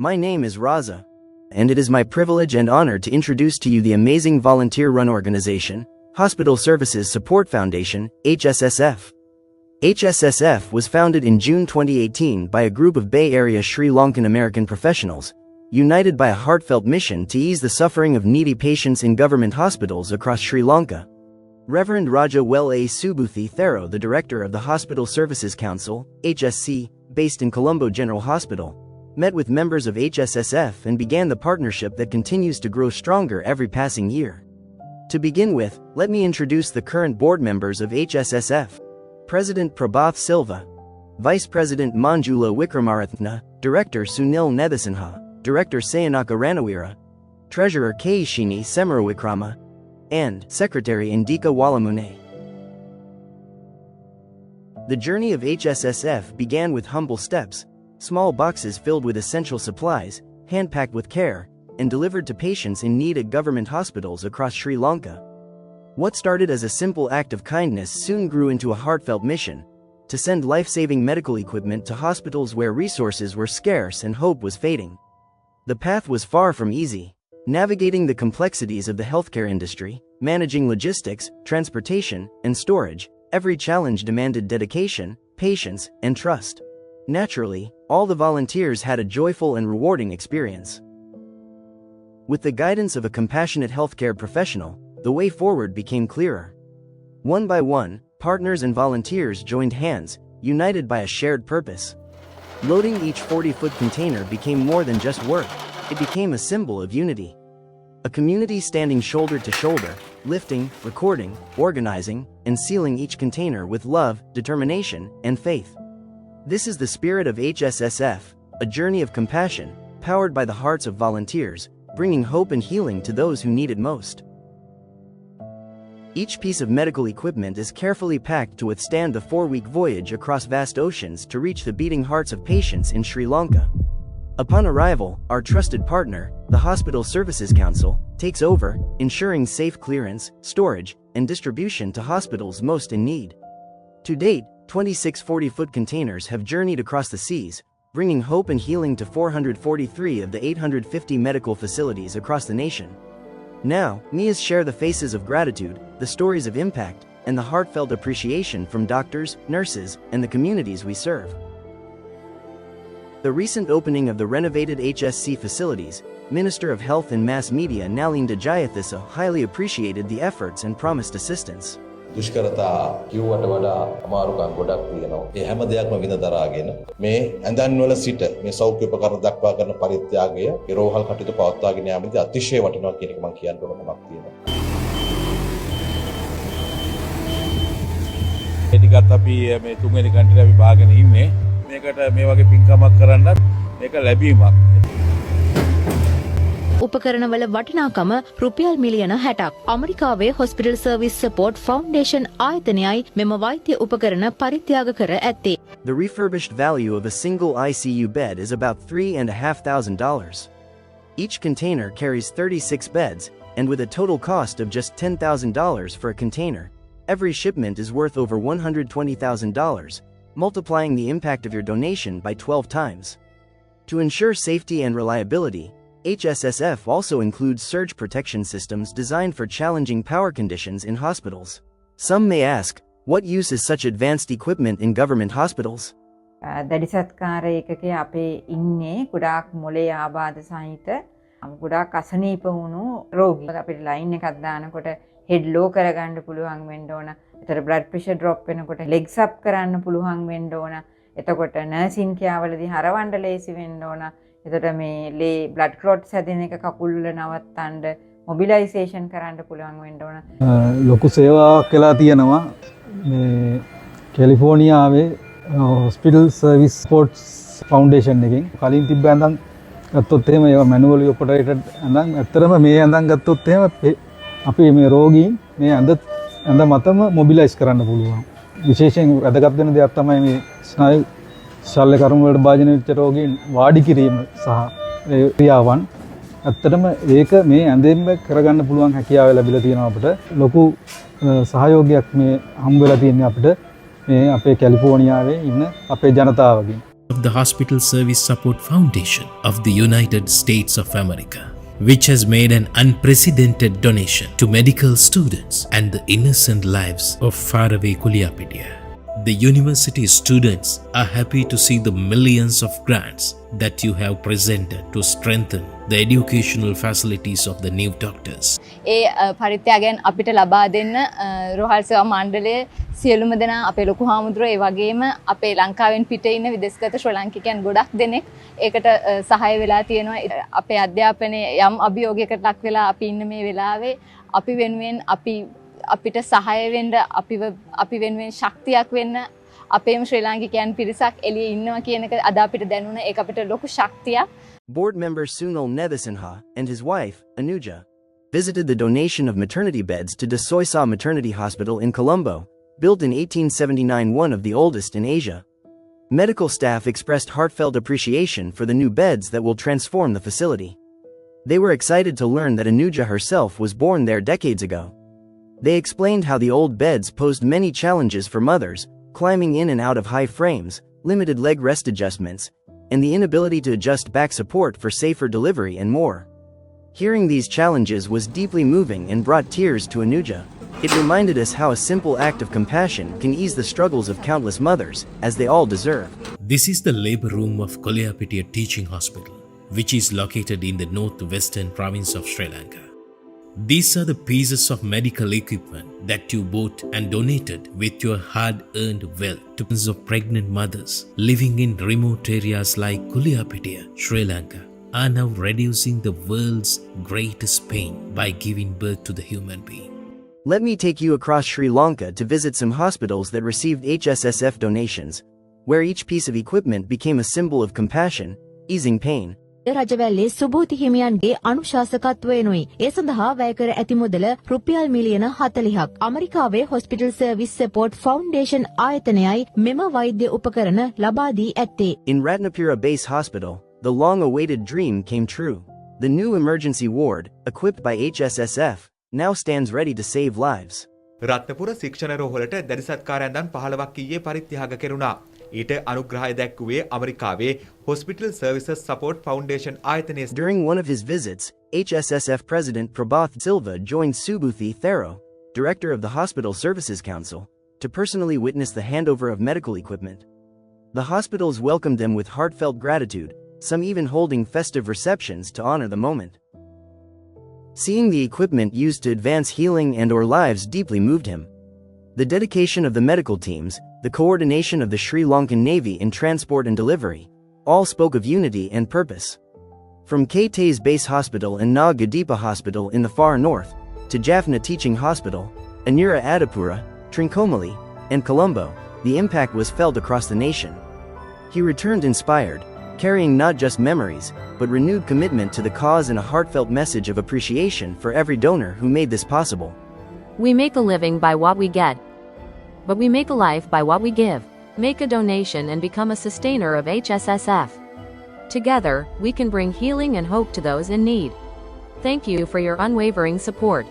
My name is Raza, and it is my privilege and honor to introduce to you the amazing volunteer-run organization, Hospital Services Support Foundation, HSSF. HSSF was founded in June 2018 by a group of Bay Area Sri Lankan American professionals, united by a heartfelt mission to ease the suffering of needy patients in government hospitals across Sri Lanka. Reverend Raja Well A. Subuthi Thero, the director of the Hospital Services Council, HSC, based in Colombo General Hospital, met with members of HSSF and began the partnership that continues to grow stronger every passing year. To begin with, let me introduce the current board members of HSSF. President Prabhath Silva, Vice President Manjula Wickramaratna, Director Sunil Nethasinha, Director Sayanaka Ranawira, Treasurer Kaishini Semarawikrama, and Secretary Indika Walamune. The journey of HSSF began with humble steps, small boxes filled with essential supplies, hand-packed with care, and delivered to patients in need at government hospitals across Sri Lanka. What started as a simple act of kindness soon grew into a heartfelt mission to send life-saving medical equipment to hospitals where resources were scarce and hope was fading. The path was far from easy. Navigating the complexities of the healthcare industry, managing logistics, transportation, and storage, every challenge demanded dedication, patience, and trust. Naturally, all the volunteers had a joyful and rewarding experience. With the guidance of a compassionate healthcare professional, the way forward became clearer. One by one, partners and volunteers joined hands, united by a shared purpose. Loading each 40-foot container became more than just work, it became a symbol of unity. A community standing shoulder to shoulder, lifting, recording, organizing, and sealing each container with love, determination, and faith. This is the spirit of HSSF, a journey of compassion, powered by the hearts of volunteers, bringing hope and healing to those who need it most. Each piece of medical equipment is carefully packed to withstand the 4-week voyage across vast oceans to reach the beating hearts of patients in Sri Lanka. Upon arrival, our trusted partner, the Hospital Services Council, takes over, ensuring safe clearance, storage, and distribution to hospitals most in need. To date, 26 40-foot containers have journeyed across the seas, bringing hope and healing to 443 of the 850 medical facilities across the nation. Now, Mia's share the faces of gratitude, the stories of impact, and the heartfelt appreciation from doctors, nurses, and the communities we serve. The recent opening of the renovated HSC facilities, Minister of Health and Mass Media Nalin Jayathisa highly appreciated the efforts and promised assistance. දුෂ්කරතා කිව්වට වඩා අමාරුකම් ගොඩක් තියෙනවා. ඒ හැම දෙයක්ම විඳ දරාගෙන මේ ඇඳන් වල සිට මේ සෞඛ්‍ය උපකරණ දක්වා කරන පරිත්‍යාගය ඒ රෝහල් කටයුතු පවත්වාගෙන යාමේදී අතිශය වටිනවා කියන එක මම කියන්න ඕන කමක් තියෙනවා. ඒ ටිකත් අපි මේ තුන්වෙනි කන්ට්‍රි අපි බාගෙන ඉන්නේ. මේකට මේ වගේ පින්කමක් කරන්න මේක ලැබීමක්. උපකරණවල වටිනාකම රුපියල් මිලියන 60ක්. අමරිකාවේ Hospital Service Support Foundation ආයතනයයි මෙම වෛද්‍ය උපකරණ පරිත්‍යාග කර ඇත්තේ. The refurbished value of a single ICU bed is about $3,500. Each container carries 36 beds, and with a total cost of just $10,000 for a container, every shipment is worth over $120,000, multiplying the impact of your donation by 12 times. To ensure safety and reliability, HSSF also includes surge protection systems designed for challenging power conditions in hospitals. Some may ask, what use is such advanced equipment in government hospitals? දැඩිසත්කාර ඒකකයේ අපේ ඉන්නේ ගොඩාක් මොලේ ආබාධ සහිත ගොඩාක් අසනීප වුණු රෝගී. අපිට ලයින් එකක් දානකොට හෙඩ් ලෝ කරගන්න පුළුවන් වෙන්න ඕන. ඒතර බ්ලඩ් ප්‍රෙෂර් ඩ්‍රොප් වෙනකොට ලෙග්ස් අප් කරන්න පුළුවන් වෙන්න ඕන. එතකොට නර්සින් කියාවලදී හරවන්න ලේසි වෙන්න ඕන. එතකොට මේ ලේ බ්ලඩ් ක්ලොට්ස් හැදෙන එක කකුල් වල නවත්තන්න මොබිලයිසේෂන් කරන්න පුළුවන් වෙන්න ඕන. ලොකු සේවාවක් කළා තියෙනවා මේ කැලිෆෝනියාවේ Hospital Service Support Foundation එකෙන්. කලින් තිබ්බ ඇඳන් ගත්තොත් එහෙම ඒවා මැනුවලි ඔපරේටඩ් ඇඳන් ඇත්තටම මේ ඇඳන් ගත්තොත් එහෙම අපි මේ රෝගීන් මේ ඇඳ මතම මොබිලයිස් කරන්න පුළුවන්. විශේෂයෙන් වැදගත් වෙන දෙයක් තමයි මේ ස්නායු ශල්‍ය කර්ම වලට භාජනය වෙච්ච රෝගීන් වාඩි කිරීම සහ ඒ ක්‍රියාවන් ඇත්තටම ඒක මේ ඇඳෙන්න කරගන්න පුළුවන් හැකියාව ලැබිලා තියෙනවා අපිට. ලොකු සහයෝගයක් මේ හම්බ වෙලා තියෙනවා අපිට මේ අපේ කැලිෆෝනියාවේ ඉන්න අපේ ජනතාවගෙන්. of the Hospital Service Support Foundation of the United States of America, which has made an unprecedented donation to medical students and the innocent lives of faraway Kuliapidia. The university students are happy to see the millions of grants that you have presented to strengthen the educational facilities of the new doctors. ඒ පරිත්‍යාගයන් අපිට ලබා දෙන්න රෝහල් සේවා මණ්ඩලයේ සියලුම දෙනා අපේ ලොකු හාමුදුරුවෝ ඒ වගේම අපේ ලංකාවෙන් පිටේ ඉන්න විදේශගත ශ්‍රී ලාංකිකයන් ගොඩක් දෙනෙක් ඒකට සහාය වෙලා තියෙනවා. අපේ අධ්‍යාපනයේ යම් අභියෝගයකට ලක් වෙලා අපි ඉන්න මේ වෙලාවේ අපි වෙනුවෙන් අපිට සහාය වෙන්න අපි වෙනුවෙන් ශක්තියක් වෙන්න අපේම ශ්‍රී ලාංකිකයන් පිරිසක් එළියේ ඉන්නවා කියන එක අද අපිට දැනුණ ඒක අපිට ලොකු ශක්තියක්. Board member Sunil Nevisinha and his wife, Anuja, visited the donation of maternity beds to De Soysa Maternity Hospital in Colombo, built in 1879, one of the oldest in Asia. Medical staff expressed heartfelt appreciation for the new beds that will transform the facility. They were excited to learn that Anuja herself was born there decades ago. They explained how the old beds posed many challenges for mothers, climbing in and out of high frames, limited leg rest adjustments, and the inability to adjust back support for safer delivery and more. Hearing these challenges was deeply moving and brought tears to Anuja. It reminded us how a simple act of compassion can ease the struggles of countless mothers, as they all deserve. This is the labor room of Kuliapitia Teaching Hospital, which is located in the northwestern province of Sri Lanka. These are the pieces of medical equipment that you bought and donated with your hard-earned wealth to millions of pregnant mothers living in remote areas like Kuliapitia, Sri Lanka, are now reducing the world's greatest pain by giving birth to the human being. Let me take you across Sri Lanka to visit some hospitals that received HSSF donations, where each piece of equipment became a symbol of compassion, easing pain. රජවැල්ලේ Subhuti හිමියන්ගේ අනුශාසකත්වයෙනුයි. ඒ සඳහා වැය කර ඇති මුදල රුපියල් මිලියන 40ක්. අමරිකාවේ hospital service support foundation ආයතනයයි මෙම වෛද්‍ය උපකරණ ලබා දී ඇත්තේ. In Ratnapura Base Hospital, the long-awaited dream came true. The new emergency ward, equipped by HSSF, now stands ready to save lives. Ratnapura ශික්ෂණ රෝහලට දැඩි සත්කාරයන් 15ක් ඊයේ පරිත්‍යාග කෙරුණා. ඊට අනුග්‍රහය දැක්වුවේ අමරිකාවේ Hospital Services Support Foundation ආයතනයේ. During one of his visits, HSSF President Prabhath Silva joined Subhuthi Thero, director of the Hospital Services Council, to personally witness the handover of medical equipment. The hospitals welcomed them with heartfelt gratitude, some even holding festive receptions to honor the moment. Seeing the equipment used to advance healing and/or lives deeply moved him. The dedication of the medical teams, the coordination of the Sri Lankan Navy in transport and delivery, all spoke of unity and purpose. From KT's Base Hospital and Nag Gadipa Hospital in the far north, to Jaffna Teaching Hospital, Anura Adipura, Trincomalee, and Colombo, the impact was felt across the nation. He returned inspired, carrying not just memories, but renewed commitment to the cause and a heartfelt message of appreciation for every donor who made this possible. We make a living by what we get, but we make a life by what we give. Make a donation and become a sustainer of HSSF. Together, we can bring healing and hope to those in need. Thank you for your unwavering support.